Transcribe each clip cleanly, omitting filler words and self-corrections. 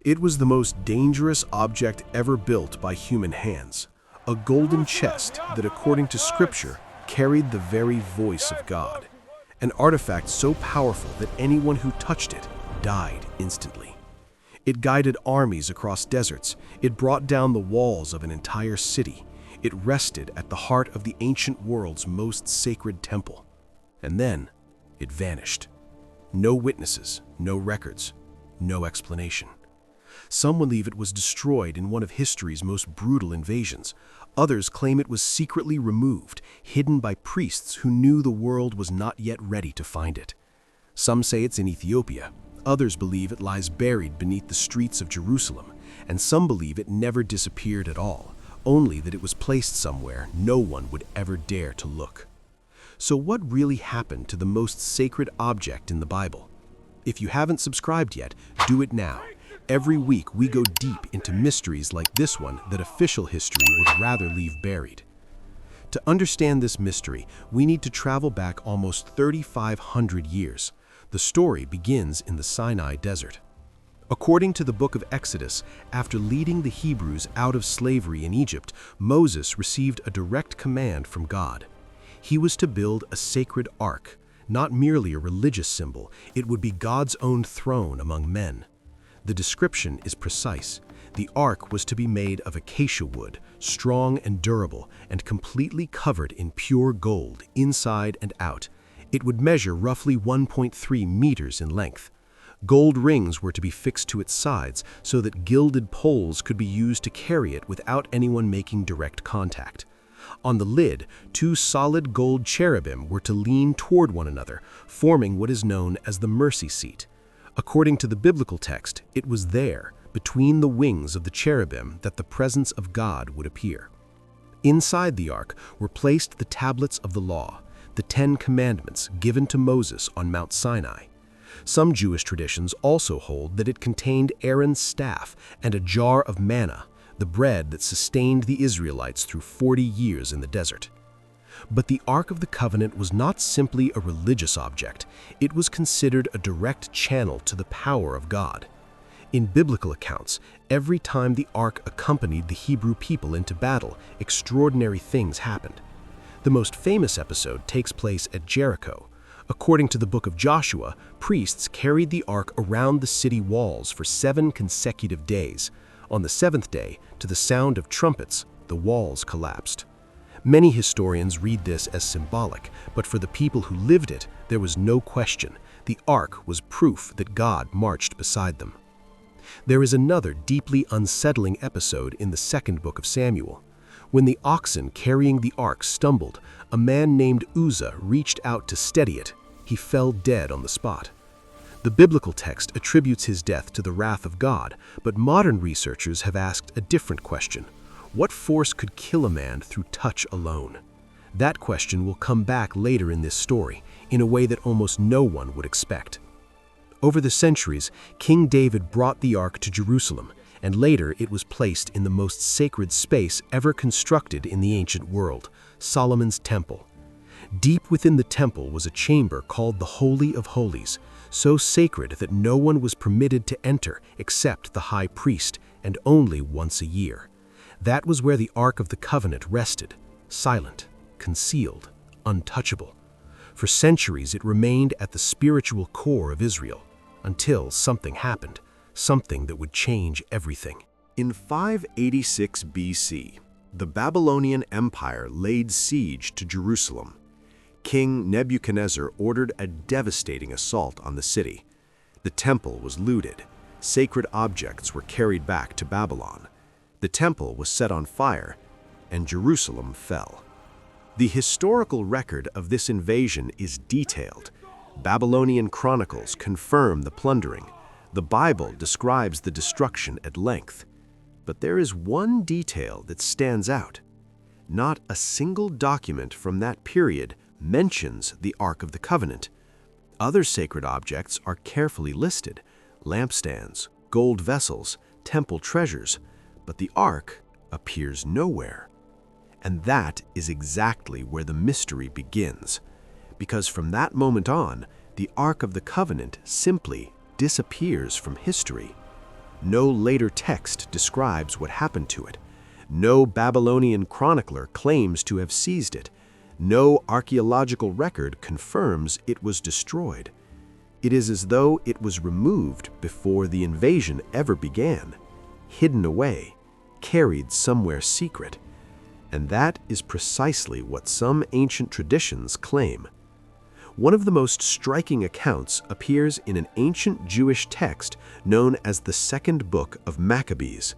It was the most dangerous object ever built by human hands, a golden chest that, according to Scripture, carried the very voice of God, an artifact so powerful that anyone who touched it died instantly. It guided armies across deserts. It brought down the walls of an entire city. It rested at the heart of the ancient world's most sacred temple. And then it vanished. No witnesses, no records, no explanation. Some believe it was destroyed in one of history's most brutal invasions. Others claim it was secretly removed, hidden by priests who knew the world was not yet ready to find it. Some say it's in Ethiopia. Others believe it lies buried beneath the streets of Jerusalem. And some believe it never disappeared at all, only that it was placed somewhere no one would ever dare to look. So what really happened to the most sacred object in the Bible? If you haven't subscribed yet, do it now. Every week we go deep into mysteries like this one that official history would rather leave buried. To understand this mystery, we need to travel back almost 3,500 years. The story begins in the Sinai desert. According to the book of Exodus, after leading the Hebrews out of slavery in Egypt, Moses received a direct command from God. He was to build a sacred ark, not merely a religious symbol. It would be God's own throne among men. The description is precise. The ark was to be made of acacia wood, strong and durable, and completely covered in pure gold, inside and out. It would measure roughly 1.3 meters in length. Gold rings were to be fixed to its sides so that gilded poles could be used to carry it without anyone making direct contact. On the lid, 2 solid gold cherubim were to lean toward one another, forming what is known as the mercy seat. According to the biblical text, it was there, between the wings of the cherubim, that the presence of God would appear. Inside the ark were placed the tablets of the law, the 10 commandments given to Moses on Mount Sinai. Some Jewish traditions also hold that it contained Aaron's staff and a jar of manna, the bread that sustained the Israelites through 40 years in the desert. But the Ark of the Covenant was not simply a religious object. It was considered a direct channel to the power of God. In biblical accounts, every time the Ark accompanied the Hebrew people into battle, extraordinary things happened. The most famous episode takes place at Jericho. According to the book of Joshua, priests carried the Ark around the city walls for 7 consecutive days. On the 7th day, to the sound of trumpets, the walls collapsed. Many historians read this as symbolic, but for the people who lived it, there was no question. The ark was proof that God marched beside them. There is another deeply unsettling episode in the 2nd book of Samuel. When the oxen carrying the ark stumbled, a man named Uzzah reached out to steady it. He fell dead on the spot. The biblical text attributes his death to the wrath of God, but modern researchers have asked a different question. What force could kill a man through touch alone? That question will come back later in this story, in a way that almost no one would expect. Over the centuries, King David brought the ark to Jerusalem, and later it was placed in the most sacred space ever constructed in the ancient world, Solomon's Temple. Deep within the temple was a chamber called the Holy of Holies, so sacred that no one was permitted to enter except the high priest, and only once a year. That was where the Ark of the Covenant rested, silent, concealed, untouchable. For centuries it remained at the spiritual core of Israel, until something happened, something that would change everything. In 586 BC, the Babylonian Empire laid siege to Jerusalem. King Nebuchadnezzar ordered a devastating assault on the city. The temple was looted. Sacred objects were carried back to Babylon. The temple was set on fire, and Jerusalem fell. The historical record of this invasion is detailed. Babylonian chronicles confirm the plundering. The Bible describes the destruction at length. But there is one detail that stands out. Not a single document from that period mentions the Ark of the Covenant. Other sacred objects are carefully listed: lampstands, gold vessels, temple treasures, but the Ark appears nowhere. And that is exactly where the mystery begins, because from that moment on, the Ark of the Covenant simply disappears from history. No later text describes what happened to it. No Babylonian chronicler claims to have seized it. No archaeological record confirms it was destroyed. It is as though it was removed before the invasion ever began, hidden away, carried somewhere secret. And that is precisely what some ancient traditions claim. One of the most striking accounts appears in an ancient Jewish text known as the Second Book of Maccabees.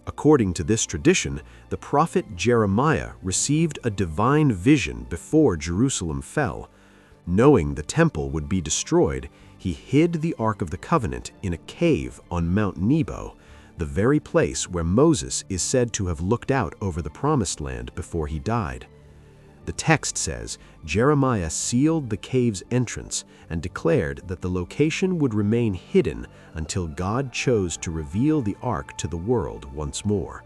According to this tradition, the prophet Jeremiah received a divine vision before Jerusalem fell. Knowing the temple would be destroyed, he hid the Ark of the Covenant in a cave on Mount Nebo, the very place where Moses is said to have looked out over the Promised Land before he died. The text says Jeremiah sealed the cave's entrance and declared that the location would remain hidden until God chose to reveal the Ark to the world once more.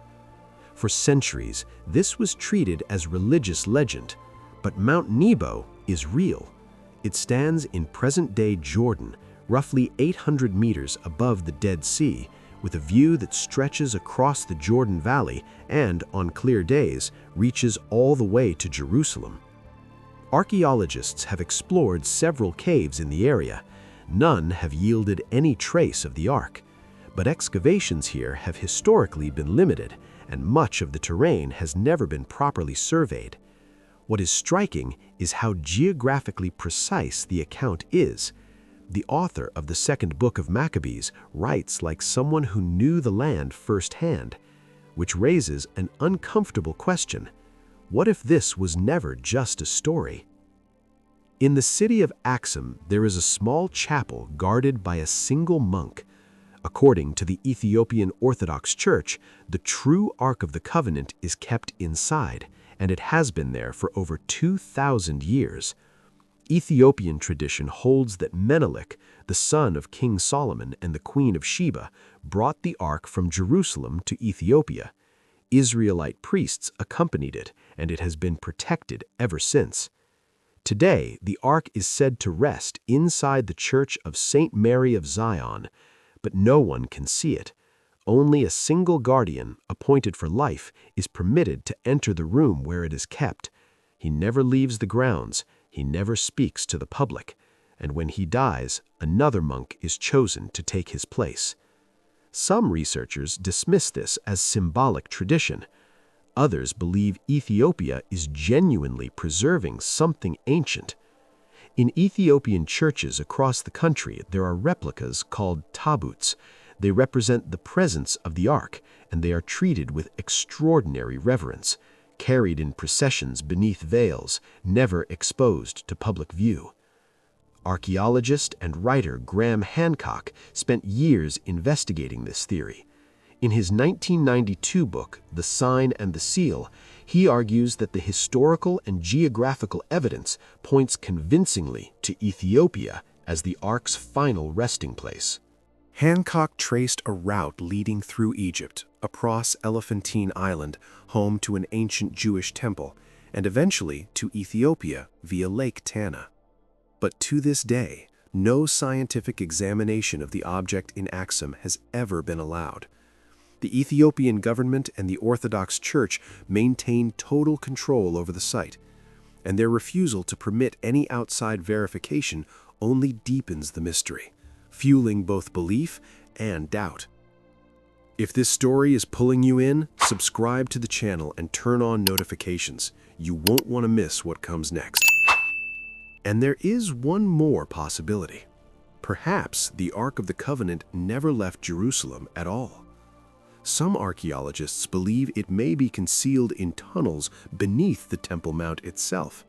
For centuries, this was treated as religious legend, but Mount Nebo is real. It stands in present-day Jordan, roughly 800 meters above the Dead Sea, with a view that stretches across the Jordan Valley and, on clear days, reaches all the way to Jerusalem. Archaeologists have explored several caves in the area. None have yielded any trace of the Ark, but excavations here have historically been limited, and much of the terrain has never been properly surveyed. What is striking is how geographically precise the account is. The author of the Second Book of Maccabees writes like someone who knew the land firsthand, which raises an uncomfortable question. What if this was never just a story? In the city of Axum, there is a small chapel guarded by a single monk. According to the Ethiopian Orthodox Church, the true Ark of the Covenant is kept inside, and it has been there for over 2,000 years. Ethiopian tradition holds that Menelik, the son of King Solomon and the Queen of Sheba, brought the Ark from Jerusalem to Ethiopia. Israelite priests accompanied it, and it has been protected ever since. Today, the Ark is said to rest inside the Church of St. Mary of Zion, but no one can see it. Only a single guardian, appointed for life, is permitted to enter the room where it is kept. He never leaves the grounds. He never speaks to the public, and when he dies, another monk is chosen to take his place. Some researchers dismiss this as symbolic tradition. Others believe Ethiopia is genuinely preserving something ancient. In Ethiopian churches across the country, there are replicas called tabuts. They represent the presence of the Ark, and they are treated with extraordinary reverence, carried in processions beneath veils, never exposed to public view. Archaeologist and writer Graham Hancock spent years investigating this theory. In his 1992 book, The Sign and the Seal, he argues that the historical and geographical evidence points convincingly to Ethiopia as the Ark's final resting place. Hancock traced a route leading through Egypt, across Elephantine Island, home to an ancient Jewish temple, and eventually to Ethiopia via Lake Tana. But to this day, no scientific examination of the object in Axum has ever been allowed. The Ethiopian government and the Orthodox Church maintain total control over the site, and their refusal to permit any outside verification only deepens the mystery, fueling both belief and doubt. If this story is pulling you in, subscribe to the channel and turn on notifications. You won't want to miss what comes next. And there is one more possibility. Perhaps the Ark of the Covenant never left Jerusalem at all. Some archaeologists believe it may be concealed in tunnels beneath the Temple Mount itself.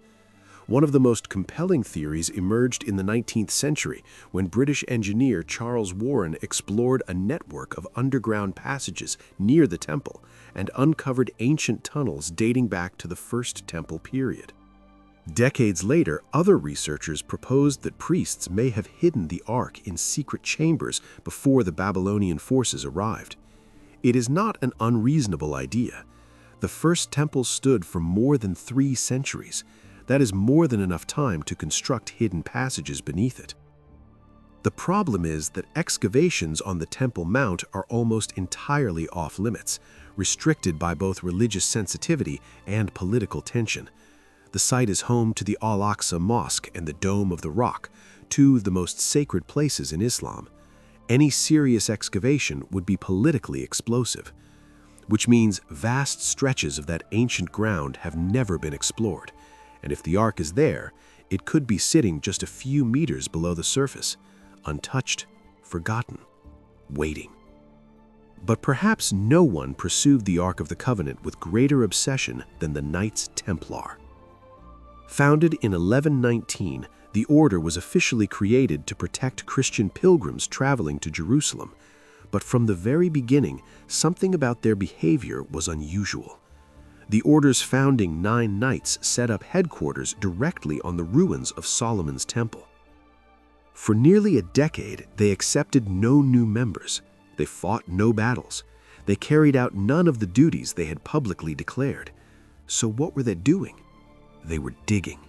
One of the most compelling theories emerged in the 19th century when British engineer Charles Warren explored a network of underground passages near the temple and uncovered ancient tunnels dating back to the First Temple period. Decades later, other researchers proposed that priests may have hidden the Ark in secret chambers before the Babylonian forces arrived. It is not an unreasonable idea. The First Temple stood for more than 3 centuries. That is more than enough time to construct hidden passages beneath it. The problem is that excavations on the Temple Mount are almost entirely off-limits, restricted by both religious sensitivity and political tension. The site is home to the Al-Aqsa Mosque and the Dome of the Rock, two of the most sacred places in Islam. Any serious excavation would be politically explosive, which means vast stretches of that ancient ground have never been explored. And if the Ark is there, it could be sitting just a few meters below the surface, untouched, forgotten, waiting. But perhaps no one pursued the Ark of the Covenant with greater obsession than the Knights Templar. Founded in 1119, the order was officially created to protect Christian pilgrims traveling to Jerusalem. But from the very beginning, something about their behavior was unusual. The order's founding 9 knights set up headquarters directly on the ruins of Solomon's temple. For nearly a decade, they accepted no new members. They fought no battles. They carried out none of the duties they had publicly declared. So what were they doing? They were digging.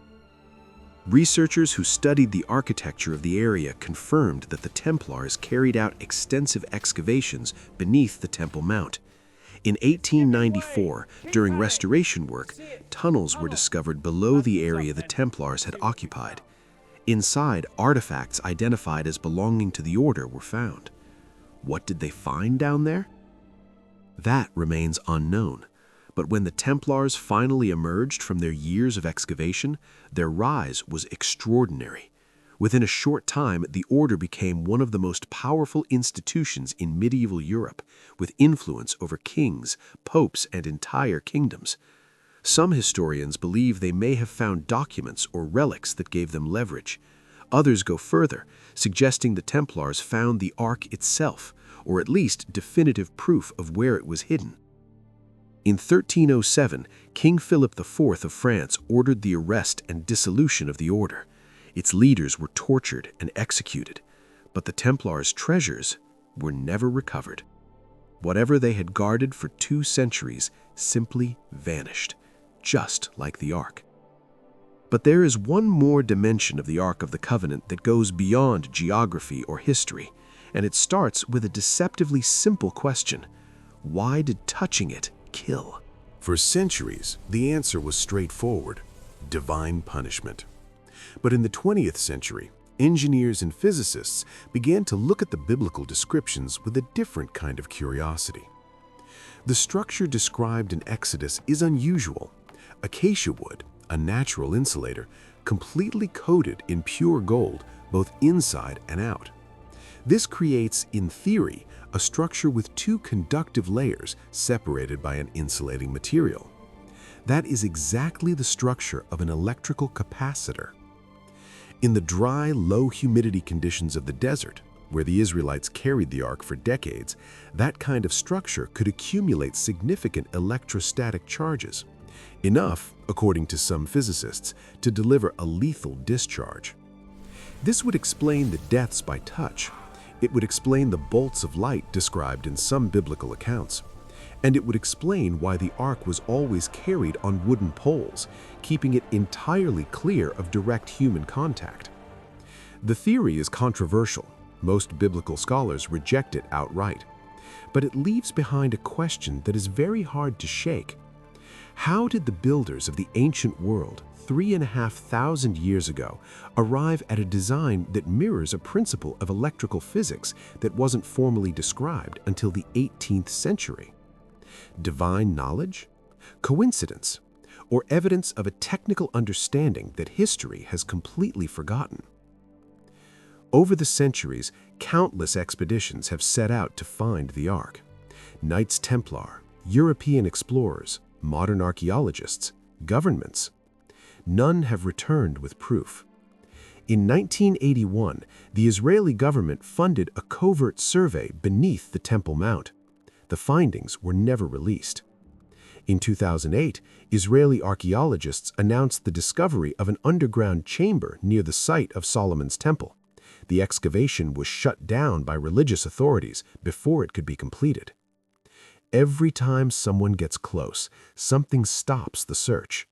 Researchers who studied the architecture of the area confirmed that the Templars carried out extensive excavations beneath the Temple Mount. In 1894, during restoration work, tunnels were discovered below the area the Templars had occupied. Inside, artifacts identified as belonging to the order were found. What did they find down there? That remains unknown. But when the Templars finally emerged from their years of excavation, their rise was extraordinary. Within a short time, the order became one of the most powerful institutions in medieval Europe, with influence over kings, popes, and entire kingdoms. Some historians believe they may have found documents or relics that gave them leverage. Others go further, suggesting the Templars found the Ark itself, or at least definitive proof of where it was hidden. In 1307, King Philip IV of France ordered the arrest and dissolution of the order. Its leaders were tortured and executed, but the Templars' treasures were never recovered. Whatever they had guarded for 2 centuries simply vanished, just like the Ark. But there is one more dimension of the Ark of the Covenant that goes beyond geography or history, and it starts with a deceptively simple question: why did touching it kill? For centuries, the answer was straightforward: divine punishment. But in the 20th century, engineers and physicists began to look at the biblical descriptions with a different kind of curiosity. The structure described in Exodus is unusual. Acacia wood, a natural insulator, completely coated in pure gold, both inside and out. This creates, in theory, a structure with 2 conductive layers separated by an insulating material. That is exactly the structure of an electrical capacitor. In the dry, low-humidity conditions of the desert, where the Israelites carried the Ark for decades, that kind of structure could accumulate significant electrostatic charges, enough, according to some physicists, to deliver a lethal discharge. This would explain the deaths by touch. It would explain the bolts of light described in some biblical accounts. And it would explain why the Ark was always carried on wooden poles, keeping it entirely clear of direct human contact. The theory is controversial. Most biblical scholars reject it outright. But it leaves behind a question that is very hard to shake. How did the builders of the ancient world, 3,500 years ago, arrive at a design that mirrors a principle of electrical physics that wasn't formally described until the 18th century? Divine knowledge? Coincidence? Or evidence of a technical understanding that history has completely forgotten? Over the centuries, countless expeditions have set out to find the Ark. Knights Templar, European explorers, modern archaeologists, governments. None have returned with proof. In 1981, the Israeli government funded a covert survey beneath the Temple Mount. The findings were never released. In 2008, Israeli archaeologists announced the discovery of an underground chamber near the site of Solomon's temple. The excavation was shut down by religious authorities before it could be completed. Every time someone gets close, something stops the search.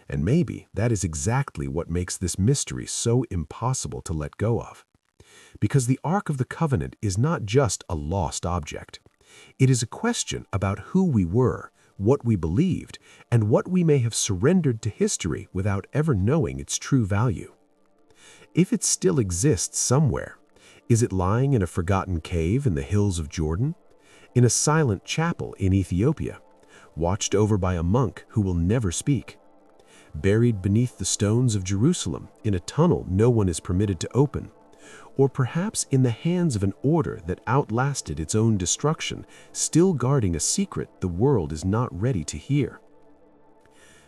And maybe that is exactly what makes this mystery so impossible to let go of. Because the Ark of the Covenant is not just a lost object. It is a question about who we were, what we believed, and what we may have surrendered to history without ever knowing its true value. If it still exists somewhere, is it lying in a forgotten cave in the hills of Jordan? In a silent chapel in Ethiopia, watched over by a monk who will never speak? Buried beneath the stones of Jerusalem in a tunnel no one is permitted to open? Or perhaps in the hands of an order that outlasted its own destruction, still guarding a secret the world is not ready to hear?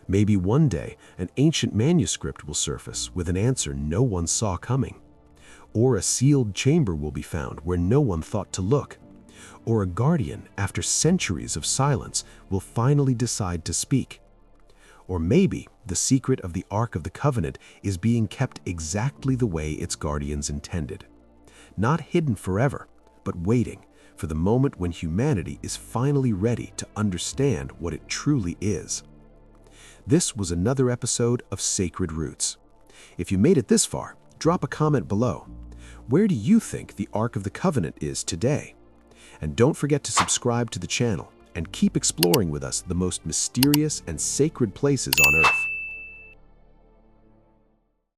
Maybe one day an ancient manuscript will surface with an answer no one saw coming. Or a sealed chamber will be found where no one thought to look. Or a guardian, after centuries of silence, will finally decide to speak. Or maybe the secret of the Ark of the Covenant is being kept exactly the way its guardians intended. Not hidden forever, but waiting for the moment when humanity is finally ready to understand what it truly is. This was another episode of Sacred Roots. If you made it this far, drop a comment below. Where do you think the Ark of the Covenant is today? And don't forget to subscribe to the channel and keep exploring with us the most mysterious and sacred places on Earth.